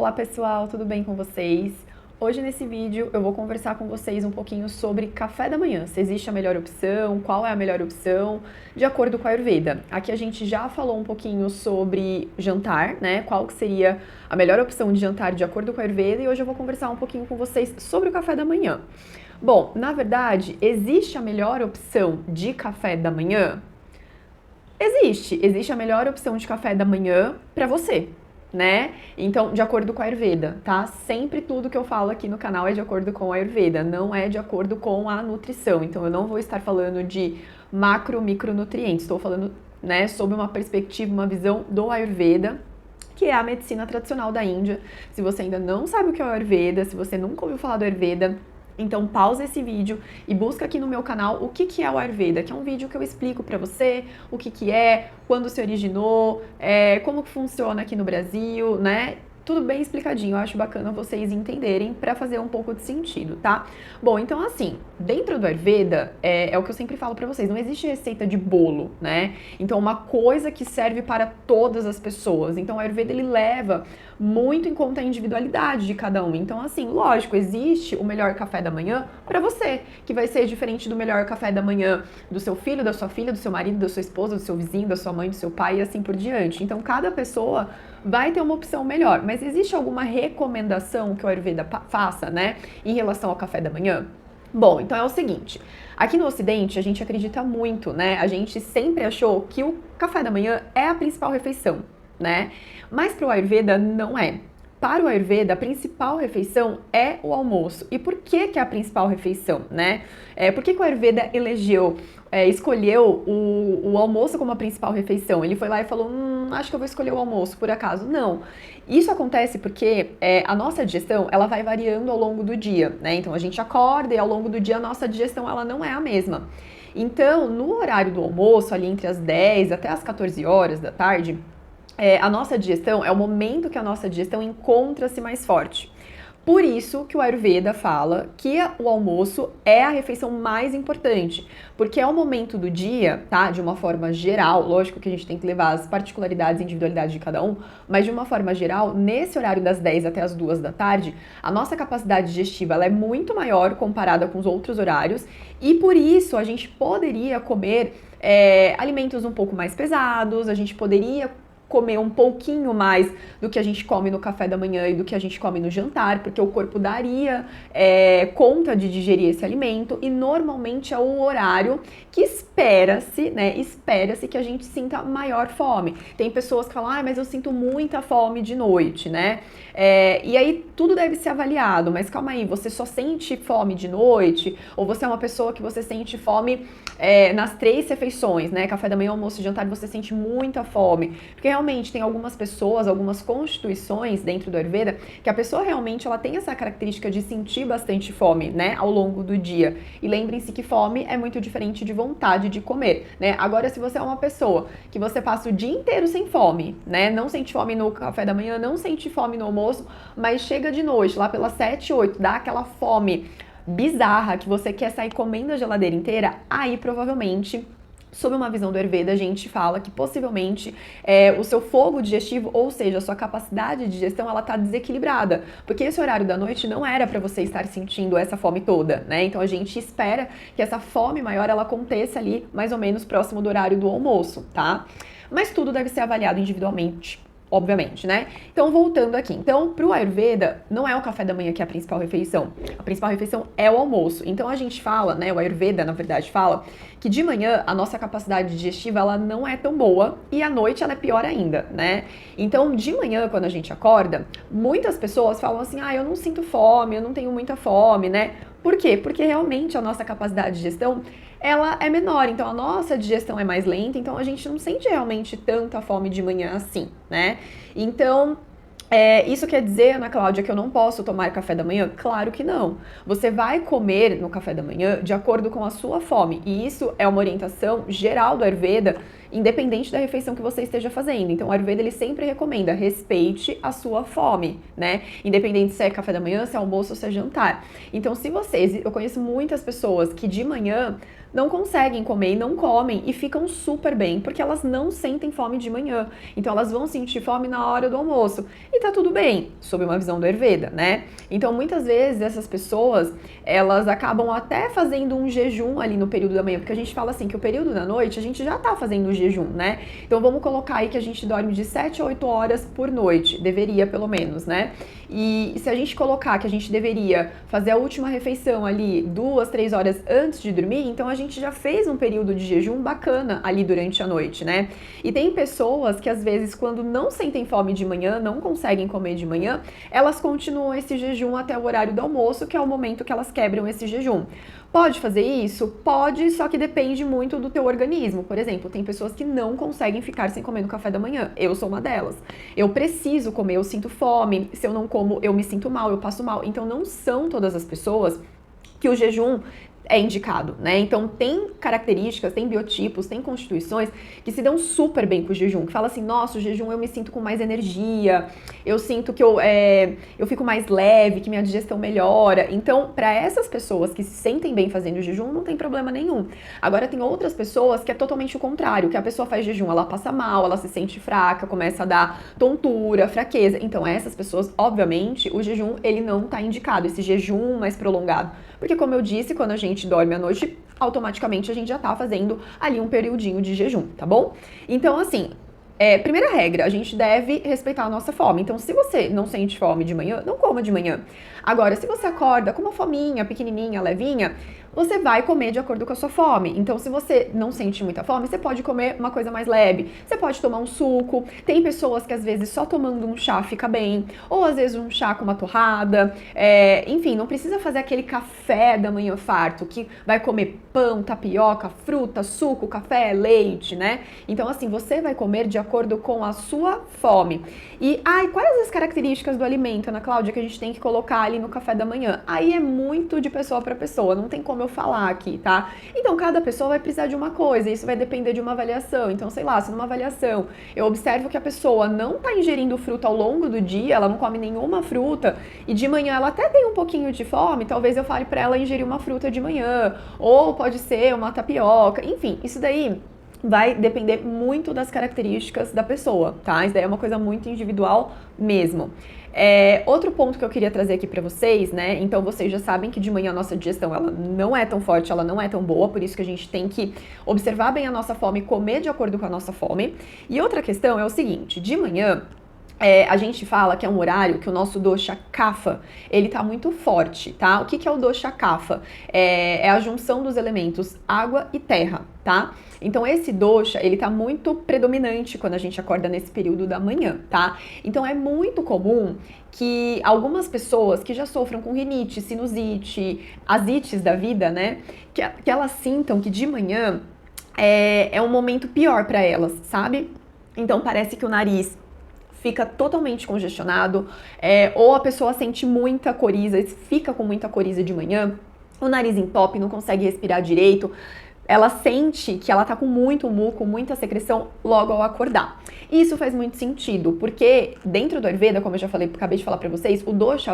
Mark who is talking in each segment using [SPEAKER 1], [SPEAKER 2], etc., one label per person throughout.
[SPEAKER 1] Olá pessoal, tudo bem com vocês? Hoje nesse vídeo eu vou conversar com vocês um pouquinho sobre café da manhã, se existe a melhor opção, qual é a melhor opção, de acordo com a Ayurveda. Aqui a gente já falou um pouquinho sobre jantar, né? Qual que seria a melhor opção de jantar de acordo com a Ayurveda, e hoje eu vou conversar um pouquinho com vocês sobre o café da manhã. Bom, na verdade, existe a melhor opção de café da manhã? Existe a melhor opção de café da manhã para você, né? Então, de acordo com a Ayurveda, tá? Sempre tudo que eu falo aqui no canal é de acordo com a Ayurveda, não é de acordo com a nutrição. Então, eu não vou estar falando de macro, micronutrientes, estou falando, né, sob uma perspectiva, uma visão do Ayurveda, que é a medicina tradicional da Índia. Se você ainda não sabe o que é o Ayurveda, se você nunca ouviu falar do Ayurveda, então pausa esse vídeo e busca aqui no meu canal o que é o Ayurveda, que é um vídeo que eu explico pra você o que é, quando se originou, como que funciona aqui no Brasil, né? Tudo bem explicadinho, eu acho bacana vocês entenderem para fazer um pouco de sentido, tá? Bom, então assim, dentro do Ayurveda, é o que eu sempre falo para vocês, não existe receita de bolo, né? Então uma coisa que serve para todas as pessoas. Então o Ayurveda, ele leva muito em conta a individualidade de cada um. Então assim, lógico, existe o melhor café da manhã para você, que vai ser diferente do melhor café da manhã do seu filho, da sua filha, do seu marido, da sua esposa, do seu vizinho, da sua mãe, do seu pai e assim por diante. Então cada pessoa vai ter uma opção melhor, mas existe alguma recomendação que o Ayurveda faça, né, em relação ao café da manhã? Bom, então é o seguinte, aqui no Ocidente a gente acredita muito, né, a gente sempre achou que o café da manhã é a principal refeição, né, mas para o Ayurveda não é. Para o Ayurveda, a principal refeição é o almoço. E por que é a principal refeição, né? Por que o Ayurveda escolheu o almoço como a principal refeição? Ele foi lá e falou, acho que eu vou escolher o almoço, por acaso. Não. Isso acontece porque a nossa digestão, ela vai variando ao longo do dia, né? Então, a gente acorda e ao longo do dia a nossa digestão, ela não é a mesma. Então, no horário do almoço, ali entre as 10 até as 14 horas da tarde, a nossa digestão, é o momento que a nossa digestão encontra-se mais forte. Por isso que o Ayurveda fala que o almoço é a refeição mais importante, porque é o momento do dia, tá? De uma forma geral, lógico que a gente tem que levar as particularidades e individualidades de cada um, mas de uma forma geral, nesse horário das 10 até as 2 da tarde, a nossa capacidade digestiva ela é muito maior comparada com os outros horários, e por isso a gente poderia comer alimentos um pouco mais pesados, a gente poderia comer um pouquinho mais do que a gente come no café da manhã e do que a gente come no jantar, porque o corpo daria conta de digerir esse alimento, e normalmente é o horário que espera-se, né? Espera-se que a gente sinta maior fome. Tem pessoas que falam, mas eu sinto muita fome de noite, né? E aí tudo deve ser avaliado, mas calma aí, você só sente fome de noite? Ou você é uma pessoa que você sente fome nas 3 refeições, né? Café da manhã, almoço e jantar, você sente muita fome. Porque realmente tem algumas pessoas, algumas constituições dentro do Ayurveda, que a pessoa realmente ela tem essa característica de sentir bastante fome, né? Ao longo do dia. E lembrem-se que fome é muito diferente de vontade de comer, né? Agora, se você é uma pessoa que você passa o dia inteiro sem fome, né? Não sente fome no café da manhã, não sente fome no almoço, mas chega de noite, lá pelas 7, 8, dá aquela fome bizarra que você quer sair comendo a geladeira inteira, aí provavelmente, sob uma visão do Ayurveda, a gente fala que possivelmente o seu fogo digestivo, ou seja, a sua capacidade de digestão, ela tá desequilibrada, porque esse horário da noite não era para você estar sentindo essa fome toda, né? Então a gente espera que essa fome maior ela aconteça ali mais ou menos próximo do horário do almoço, tá? Mas tudo deve ser avaliado individualmente, obviamente, né? Então, voltando aqui. Então, pro Ayurveda, não é o café da manhã que é a principal refeição. A principal refeição é o almoço. Então, a gente fala, né? O Ayurveda, na verdade, fala que de manhã a nossa capacidade digestiva, ela não é tão boa e à noite ela é pior ainda, né? Então, de manhã, quando a gente acorda, muitas pessoas falam assim, eu não sinto fome, eu não tenho muita fome, né? Por quê? Porque realmente a nossa capacidade de digestão, ela é menor, então a nossa digestão é mais lenta, então a gente não sente realmente tanta fome de manhã assim, né? Então, isso quer dizer, Ana Cláudia, que eu não posso tomar café da manhã? Claro que não. Você vai comer no café da manhã de acordo com a sua fome, e isso é uma orientação geral do Ayurveda independente da refeição que você esteja fazendo. Então, o Ayurveda, ele sempre recomenda, respeite a sua fome, né? Independente se é café da manhã, se é almoço ou se é jantar. Então, se vocês, eu conheço muitas pessoas que de manhã não conseguem comer e não comem e ficam super bem, porque elas não sentem fome de manhã. Então elas vão sentir fome na hora do almoço. E tá tudo bem, sob uma visão do Ayurveda, né? Então muitas vezes essas pessoas, elas acabam até fazendo um jejum ali no período da manhã, porque a gente fala assim que o período da noite a gente já tá fazendo o jejum, né? Então vamos colocar aí que a gente dorme de 7 a 8 horas por noite, deveria pelo menos, né? E se a gente colocar que a gente deveria fazer a última refeição ali 2, 3 horas antes de dormir, então a gente já fez um período de jejum bacana ali durante a noite, né? E tem pessoas que às vezes quando não sentem fome de manhã, não conseguem comer de manhã, elas continuam esse jejum até o horário do almoço, que é o momento que elas quebram esse jejum. Pode fazer isso? Pode, só que depende muito do teu organismo. Por exemplo, tem pessoas que não conseguem ficar sem comer no café da manhã. Eu sou uma delas. Eu preciso comer, eu sinto fome. Se eu não como, eu me sinto mal, eu passo mal. Então, não são todas as pessoas que o jejum é indicado, né? Então tem características, tem biotipos, tem constituições que se dão super bem com o jejum, que fala assim, nossa, o jejum eu me sinto com mais energia, eu sinto que eu fico mais leve, que minha digestão melhora. Então, para essas pessoas que se sentem bem fazendo o jejum, não tem problema nenhum. Agora tem outras pessoas que é totalmente o contrário, que a pessoa faz jejum, ela passa mal, ela se sente fraca, começa a dar tontura, fraqueza. Então, essas pessoas, obviamente, o jejum, ele não tá indicado, esse jejum mais prolongado. Porque, como eu disse, quando a gente dorme à noite, automaticamente a gente já tá fazendo ali um periodinho de jejum, tá bom? Então, assim, primeira regra, a gente deve respeitar a nossa fome. Então, se você não sente fome de manhã, não coma de manhã. Agora, se você acorda com uma fominha pequenininha, levinha, você vai comer de acordo com a sua fome. Então, se você não sente muita fome, você pode comer uma coisa mais leve. Você pode tomar um suco. Tem pessoas que às vezes só tomando um chá fica bem. Ou às vezes um chá com uma torrada. Enfim, não precisa fazer aquele café da manhã farto, que vai comer pão, tapioca, fruta, suco, café, leite, né? Então, assim, você vai comer de acordo com a sua fome. E, quais as características do alimento, Ana Cláudia, que a gente tem que colocar ali no café da manhã? Aí é muito de pessoa para pessoa, não tem como eu falar aqui, tá? Então, cada pessoa vai precisar de uma coisa, isso vai depender de uma avaliação. Então, sei lá, se numa avaliação eu observo que a pessoa não tá ingerindo fruta ao longo do dia, ela não come nenhuma fruta, e de manhã ela até tem um pouquinho de fome, talvez eu fale para ela ingerir uma fruta de manhã, ou pode ser uma tapioca, enfim, isso daí vai depender muito das características da pessoa, tá? Isso daí é uma coisa muito individual mesmo. Outro ponto que eu queria trazer aqui pra vocês, né? Então vocês já sabem que de manhã a nossa digestão ela não é tão forte, ela não é tão boa, por isso que a gente tem que observar bem a nossa fome e comer de acordo com a nossa fome. E outra questão é o seguinte, de manhã a gente fala que é um horário que o nosso dosha kapha, ele tá muito forte, tá? O que é o dosha kapha? É a junção dos elementos água e terra, tá? Então esse dosha, ele tá muito predominante quando a gente acorda nesse período da manhã, tá? Então é muito comum que algumas pessoas que já sofram com rinite, sinusite, as ites da vida, né? Que elas sintam que de manhã é um momento pior para elas, sabe? Então parece que o nariz fica totalmente congestionado, ou a pessoa sente muita coriza, fica com muita coriza de manhã, o nariz entope, não consegue respirar direito, ela sente que ela tá com muito muco, muita secreção logo ao acordar. E isso faz muito sentido, porque dentro do Ayurveda, como eu já falei, acabei de falar pra vocês, o dosha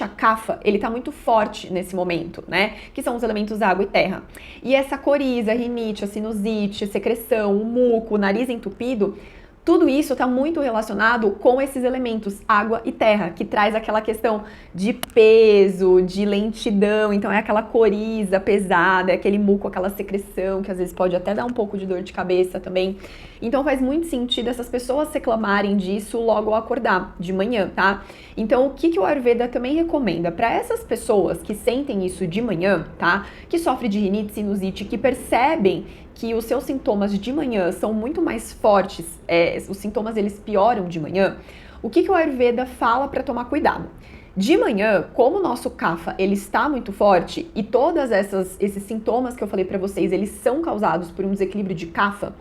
[SPEAKER 1] kapha, ele tá muito forte nesse momento, né? Que são os elementos água e terra. E essa coriza, a rinite, a sinusite, a secreção, o muco, o nariz entupido, tudo isso está muito relacionado com esses elementos, água e terra, que traz aquela questão de peso, de lentidão, então é aquela coriza pesada, é aquele muco, aquela secreção, que às vezes pode até dar um pouco de dor de cabeça também. Então faz muito sentido essas pessoas reclamarem disso logo ao acordar, de manhã, tá? Então o que o Ayurveda também recomenda? Para essas pessoas que sentem isso de manhã, tá? Que sofrem de rinite, sinusite, que percebem que os seus sintomas de manhã são muito mais fortes, os sintomas eles pioram de manhã, o que o Ayurveda fala para tomar cuidado? De manhã, como o nosso kapha ele está muito forte e todos esses sintomas que eu falei para vocês, eles são causados por um desequilíbrio de kapha,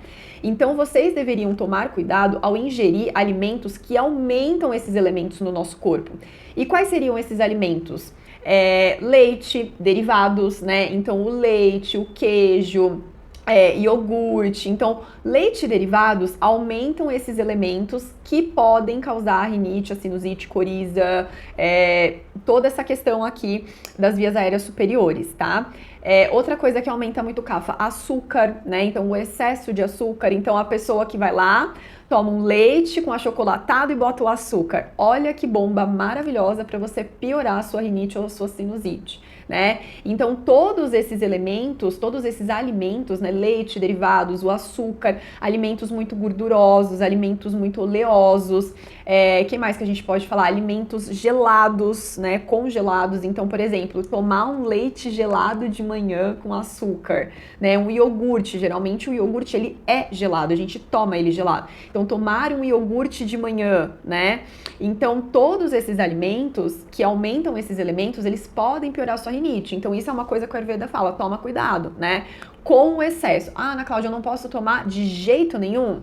[SPEAKER 1] então vocês deveriam tomar cuidado ao ingerir alimentos que aumentam esses elementos no nosso corpo. E quais seriam esses alimentos? Leite, derivados, né? Então o leite, o queijo, iogurte. Então, leite e derivados aumentam esses elementos que podem causar rinite, a sinusite, coriza, toda essa questão aqui das vias aéreas superiores, tá? Outra coisa que aumenta muito o CAFA, açúcar, né? Então, o excesso de açúcar. Então, a pessoa que vai lá, toma um leite com achocolatado e bota o açúcar. Olha que bomba maravilhosa para você piorar a sua rinite ou a sua sinusite, né? Então, todos esses elementos, todos esses alimentos, né? Leite, derivados, o açúcar, alimentos muito gordurosos, alimentos muito oleosos, que mais que a gente pode falar? Alimentos gelados, né? Congelados. Então, por exemplo, tomar um leite gelado de manhã com açúcar, né? Um iogurte, geralmente o iogurte ele é gelado, a gente toma ele gelado. Então, tomar um iogurte de manhã, né? Então, todos esses alimentos que aumentam esses elementos, eles podem piorar a sua rinite. Então, isso é uma coisa que o Ayurveda fala, toma cuidado, né? Com o excesso. Ah, Ana Cláudia, eu não posso tomar de jeito nenhum?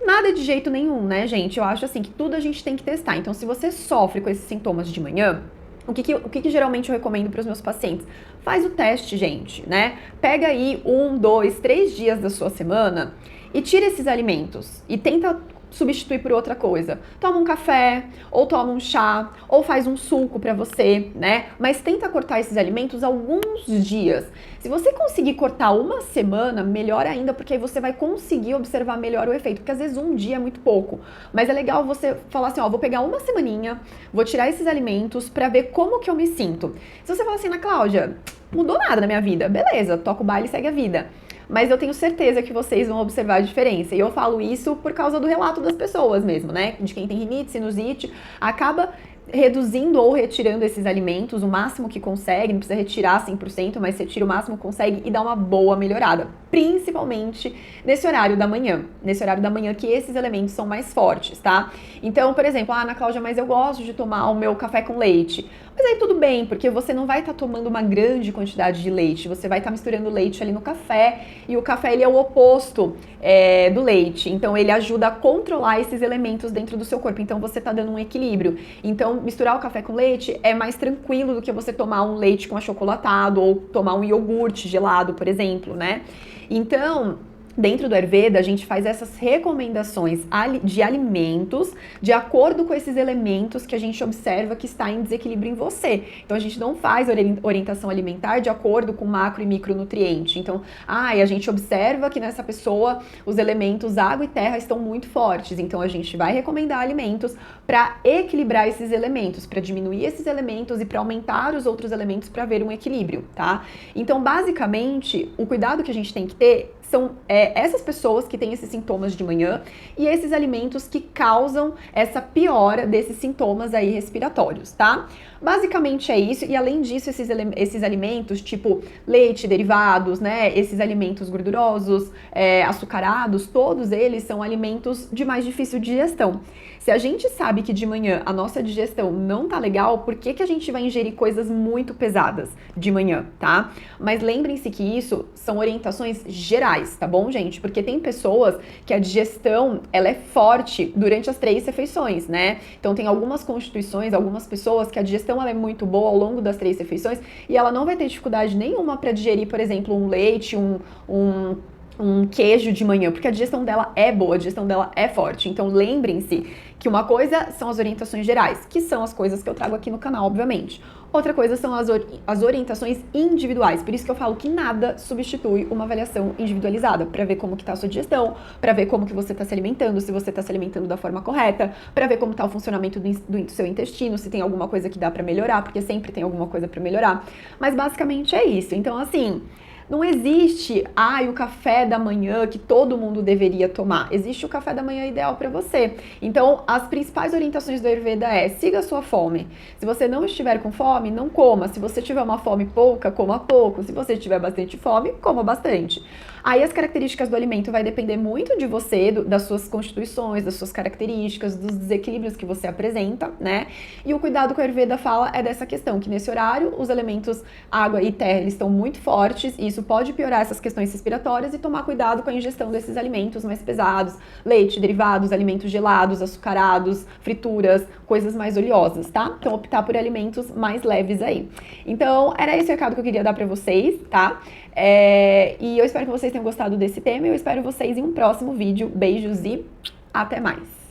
[SPEAKER 1] Nada de jeito nenhum, né, gente? Eu acho assim que tudo a gente tem que testar. Então, se você sofre com esses sintomas de manhã, o que geralmente eu recomendo para os meus pacientes? Faz o teste, gente, né? Pega aí 1, 2, 3 dias da sua semana e tira esses alimentos e tenta substituir por outra coisa. Toma um café, ou toma um chá, ou faz um suco para você, né? Mas tenta cortar esses alimentos alguns dias. Se você conseguir cortar uma semana, melhor ainda, porque aí você vai conseguir observar melhor o efeito, porque às vezes um dia é muito pouco. Mas é legal você falar assim, ó, vou pegar uma semaninha, vou tirar esses alimentos para ver como que eu me sinto. Se você falar assim, Ana Cláudia, mudou nada na minha vida, beleza, toca o baile e segue a vida. Mas eu tenho certeza que vocês vão observar a diferença. E eu falo isso por causa do relato das pessoas mesmo, né? De quem tem rinite, sinusite, acaba reduzindo ou retirando esses alimentos o máximo que consegue, não precisa retirar 100%, mas retira o máximo que consegue e dá uma boa melhorada, principalmente nesse horário da manhã, que esses elementos são mais fortes, tá? Então, por exemplo, Ana Cláudia, mas eu gosto de tomar o meu café com leite. Mas aí tudo bem, porque você não vai estar tomando uma grande quantidade de leite, você vai estar misturando leite ali no café, e o café ele é o oposto do leite, então ele ajuda a controlar esses elementos dentro do seu corpo, então você está dando um equilíbrio. Então, misturar o café com leite é mais tranquilo do que você tomar um leite com achocolatado ou tomar um iogurte gelado, por exemplo, né? Então, dentro do Ayurveda, a gente faz essas recomendações de alimentos de acordo com esses elementos que a gente observa que está em desequilíbrio em você. Então, a gente não faz orientação alimentar de acordo com macro e micronutriente. Então, a gente observa que nessa pessoa os elementos água e terra estão muito fortes. Então, a gente vai recomendar alimentos para equilibrar esses elementos, para diminuir esses elementos e para aumentar os outros elementos para ver um equilíbrio, tá? Então, basicamente, o cuidado que a gente tem que ter são essas pessoas que têm esses sintomas de manhã e esses alimentos que causam essa piora desses sintomas aí respiratórios, tá? Basicamente é isso, e além disso, esses alimentos, tipo leite, derivados, né, esses alimentos gordurosos, açucarados, todos eles são alimentos de mais difícil digestão. Se a gente sabe que de manhã a nossa digestão não tá legal, por que que a gente vai ingerir coisas muito pesadas de manhã, tá? Mas lembrem-se que isso são orientações gerais, tá bom, gente? Porque tem pessoas que a digestão, ela é forte durante as 3 refeições, né? Então tem algumas constituições, algumas pessoas que a digestão ela é muito boa ao longo das 3 refeições e ela não vai ter dificuldade nenhuma para digerir, por exemplo, um leite, um queijo de manhã, porque a digestão dela é boa, a digestão dela é forte. Então lembrem-se que uma coisa são as orientações gerais, que são as coisas que eu trago aqui no canal, obviamente. Outra coisa são as orientações individuais, por isso que eu falo que nada substitui uma avaliação individualizada, para ver como que tá a sua digestão, para ver como que você está se alimentando, se você está se alimentando da forma correta, para ver como tá o funcionamento do seu intestino, se tem alguma coisa que dá para melhorar, porque sempre tem alguma coisa para melhorar. Mas basicamente é isso. Então, assim, não existe, o café da manhã que todo mundo deveria tomar. Existe o café da manhã ideal para você. Então, as principais orientações do Ayurveda siga a sua fome. Se você não estiver com fome, não coma. Se você tiver uma fome pouca, coma pouco. Se você tiver bastante fome, coma bastante. Aí as características do alimento vai depender muito de você, das suas constituições, das suas características, dos desequilíbrios que você apresenta, né? E o cuidado que a Ayurveda fala é dessa questão, que nesse horário os elementos água e terra eles estão muito fortes e isso isso pode piorar essas questões respiratórias e tomar cuidado com a ingestão desses alimentos mais pesados, leite, derivados, alimentos gelados, açucarados, frituras, coisas mais oleosas, tá? Então optar por alimentos mais leves aí. Então era esse o recado que eu queria dar pra vocês, tá? E eu espero que vocês tenham gostado desse tema e eu espero vocês em um próximo vídeo. Beijos e até mais!